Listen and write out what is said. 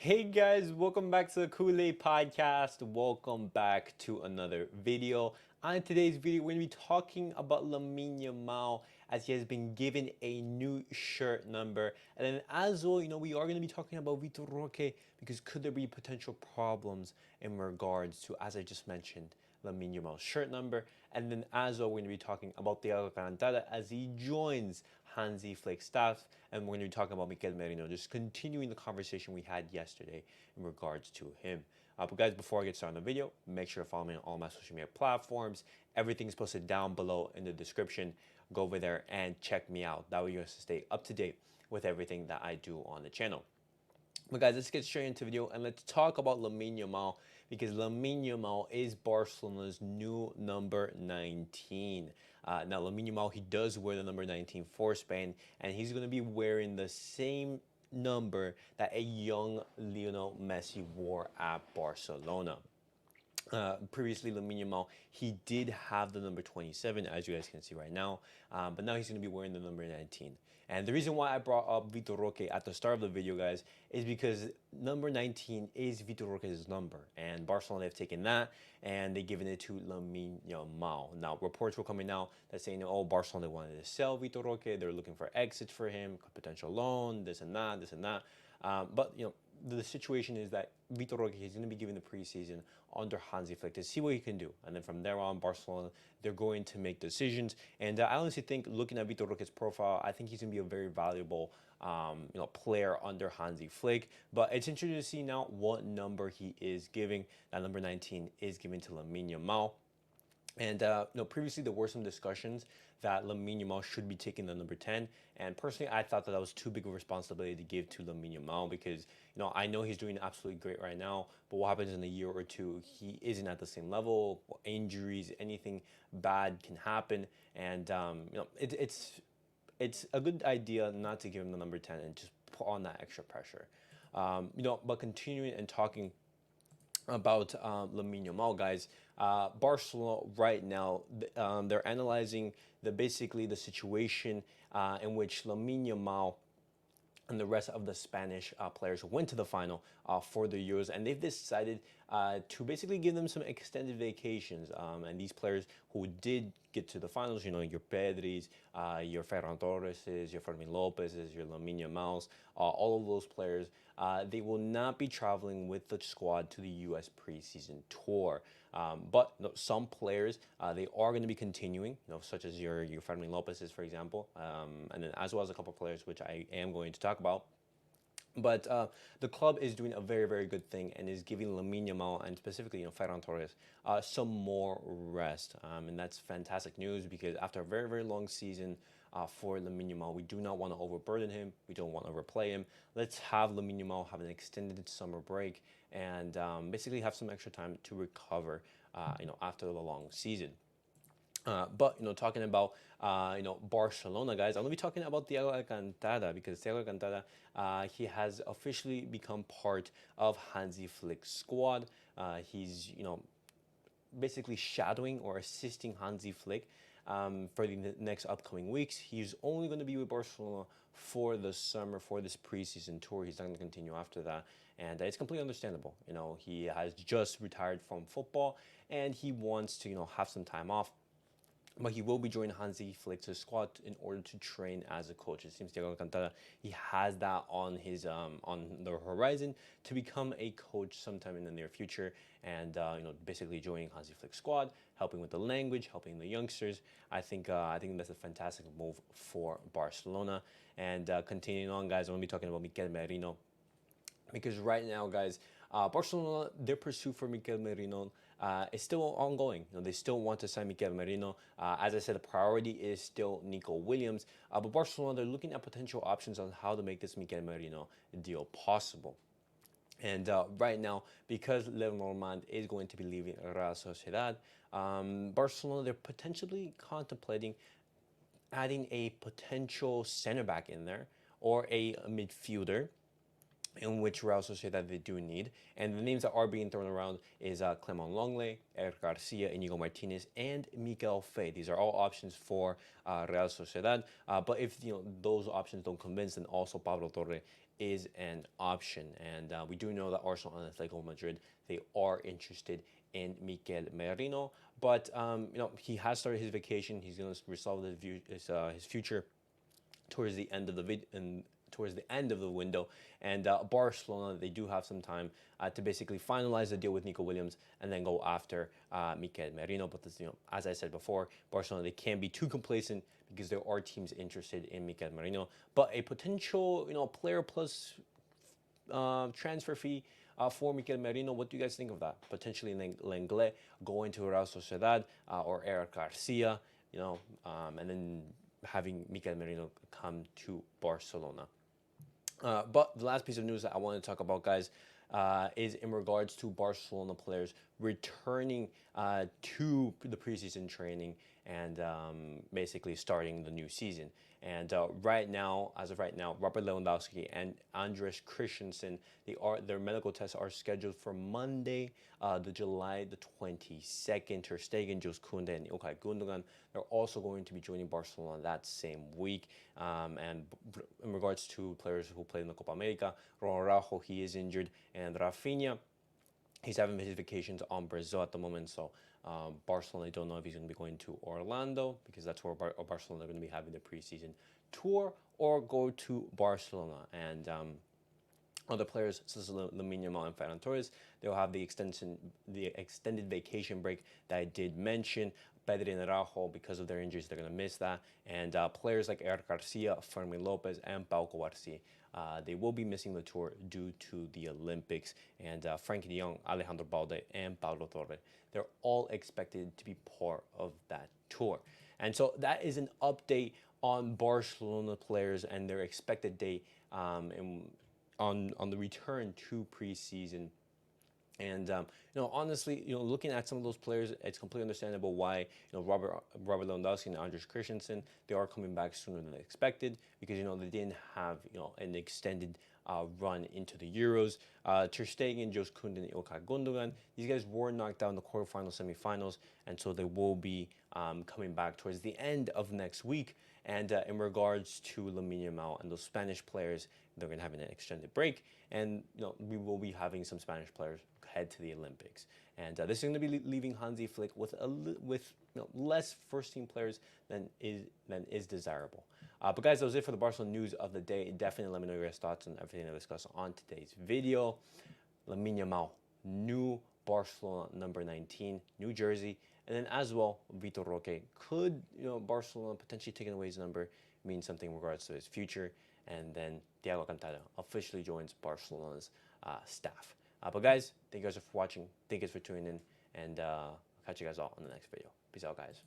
Hey guys, welcome back to the CulePodcast. Welcome back to another video. On today's video, we're going to be talking about Lamine Yamal as he has been given a new shirt number. And then as well, we are going to be talking about Vitor Roque because could there be potential problems in regards to, as I just mentioned, Lamine Yamal's shirt number. And then as well, we're going to be talking about Thiago Alcantara as he joins Hansi Flick staff. And we're going to be talking about Mikel Merino, just continuing the conversation we had yesterday in regards to him. But guys, before I get started on the video, make sure to follow me on all my social media platforms. Everything's posted down below in the description. Go over there and check me out. That way you're going to stay up to date with everything that I do on the channel. But guys, let's get straight into the video and let's talk about Lamine Yamal because Lamine Yamal is Barcelona's new number 19. Now, Lamine Yamal, he does wear the number 19 for Spain, and he's going to be wearing the same number that a young Lionel Messi wore at Barcelona. Previously, Lamine Yamal, he did have the number 27, as you guys can see right now, but now he's going to be wearing the number 19. And the reason why I brought up Vitor Roque at the start of the video, guys, is because number 19 is Vitor Roque's number, and Barcelona have taken that and they've given it to Lamine Yamal. Now, reports were coming out that saying, oh, Barcelona wanted to sell Vitor Roque, they're looking for exits for him, potential loan, this and that, this and that. But the situation is that Vitor Roque is going to be given the preseason under Hansi Flick to see what he can do, and then from there on, Barcelona, they're going to make decisions. And I honestly think, looking at Vitor Roque's profile, I think he's going to be a very valuable player under Hansi Flick. But it's interesting to see now what number he is giving. That number 19 is given to Lamine Yamal. And previously there were some discussions that Lamine Yamal should be taking the number 10. And personally, I thought that was too big of a responsibility to give to Lamine Yamal because, I know he's doing absolutely great right now, but what happens in a year or two, he isn't at the same level. Injuries, anything bad can happen. And, it's a good idea not to give him the number 10 and just put on that extra pressure. But continuing and talking about Lamine Yamal, guys. Barcelona right now, they're analyzing basically the situation in which Lamine Yamal and the rest of the Spanish players went to the final for the Euros, and they've decided to basically give them some extended vacations. And these players who did get to the finals, your Pedris, your Ferran Torreses, your Fermin Lopez's, your Lamine Yamals, all of those players, they will not be traveling with the squad to the U.S. preseason tour. But some players, they are going to be continuing, such as your Fermin Lopez's, for example, and then as well as a couple of players which I am going to talk about. But the club is doing a very, very good thing and is giving Lamine Yamal and specifically, Ferran Torres some more rest. And that's fantastic news because after a very, very long season for Lamine Yamal, we do not want to overburden him. We don't want to overplay him. Let's have Lamine Yamal have an extended summer break and basically have some extra time to recover, after the long season. But talking about Barcelona, guys, I'm gonna be talking about Thiago Alcantara because Thiago Alcantara, he has officially become part of Hansi Flick's squad. He's basically shadowing or assisting Hansi Flick for the next upcoming weeks. He's only going to be with Barcelona for the summer, for this preseason tour. He's not going to continue after that. And it's completely understandable. He has just retired from football and he wants to, have some time off. But he will be joining Hansi Flick's squad in order to train as a coach. It seems Thiago Alcantara, he has that on his on the horizon to become a coach sometime in the near future, and basically joining Hansi Flick's squad, helping with the language, helping the youngsters. I think that's a fantastic move for Barcelona. And continuing on, guys, I'm gonna be talking about Mikel Merino because right now, guys, Barcelona, their pursuit for Mikel Merino is still ongoing. They still want to sign Mikel Merino. As I said, the priority is still Nico Williams. But Barcelona, they're looking at potential options on how to make this Mikel Merino deal possible. And right now, because Lenormand is going to be leaving Real Sociedad, Barcelona, they're potentially contemplating adding a potential center back in there or a midfielder, in which Real Sociedad they do need. And the names that are being thrown around is Clement Longley, Eric Garcia, Inigo Martinez, and Miguel Fay. These are all options for Real Sociedad. But if those options don't convince, then also Pablo Torre is an option. And we do know that Arsenal and Atletico Madrid, they are interested in Mikel Merino, but he has started his vacation. He's going to resolve his future towards the end of the window. And Barcelona, they do have some time to basically finalize the deal with Nico Williams and then go after Mikel Merino. But this, as I said before, Barcelona, they can't be too complacent because there are teams interested in Mikel Merino. But a potential player plus transfer fee for Mikel Merino. What do you guys think of that? Potentially Lenglet going to Real Sociedad or Eric Garcia, and then having Mikel Merino come to Barcelona. But the last piece of news that I want to talk about, guys, is in regards to Barcelona players returning to the preseason training and basically starting the new season. And as of right now, Robert Lewandowski and Andres Christensen, their medical tests are scheduled for Monday, July the 22nd. Ter Stegen, Jules Koundé, and İlkay Gundogan, they're also going to be joining Barcelona that same week. And in regards to players who played in the Copa America, Ronald Araujo, he is injured, and Rafinha, he's having his vacations on Brazil at the moment, so Barcelona, don't know if he's going to be going to Orlando, because that's where Barcelona are going to be having the preseason tour, or go to Barcelona. And other players, such as Lamine Yamal and Ferran Torres, they'll have the extended vacation break that I did mention. Pedri and Araujo, because of their injuries, they're going to miss that. And players like Eric Garcia, Fermin Lopez, and Pau Cubarsí, they will be missing the tour due to the Olympics. And Frankie de Jong, Alejandro Balde, and Paulo Torre, they're all expected to be part of that tour. And so that is an update on Barcelona players and their expected date on the return to preseason. And honestly, looking at some of those players, it's completely understandable why Robert Lewandowski and Andres Christensen, they are coming back sooner than expected, because they didn't have an extended run into the Euros. Ter Stegen, Jules Koundé, and İlkay Gundogan, these guys were knocked out in the quarterfinals, semifinals, and so they will be coming back towards the end of next week. And in regards to Lamine Yamal and those Spanish players, they're going to have an extended break, and we will be having some Spanish players head to the Olympics. And this is going to be leaving Hansi Flick with less first-team players than is desirable. But guys, that was it for the Barcelona news of the day. Definitely let me know your thoughts on everything I discussed on today's video. Lamine Yamal, new Barcelona number 19, new jersey. And then as well, Vitor Roque, could Barcelona potentially taking away his number mean something in regards to his future? And then Thiago Alcantara officially joins Barcelona's staff. But guys, thank you guys for watching. Thank you guys for tuning in. And I'll catch you guys all on the next video. Peace out, guys.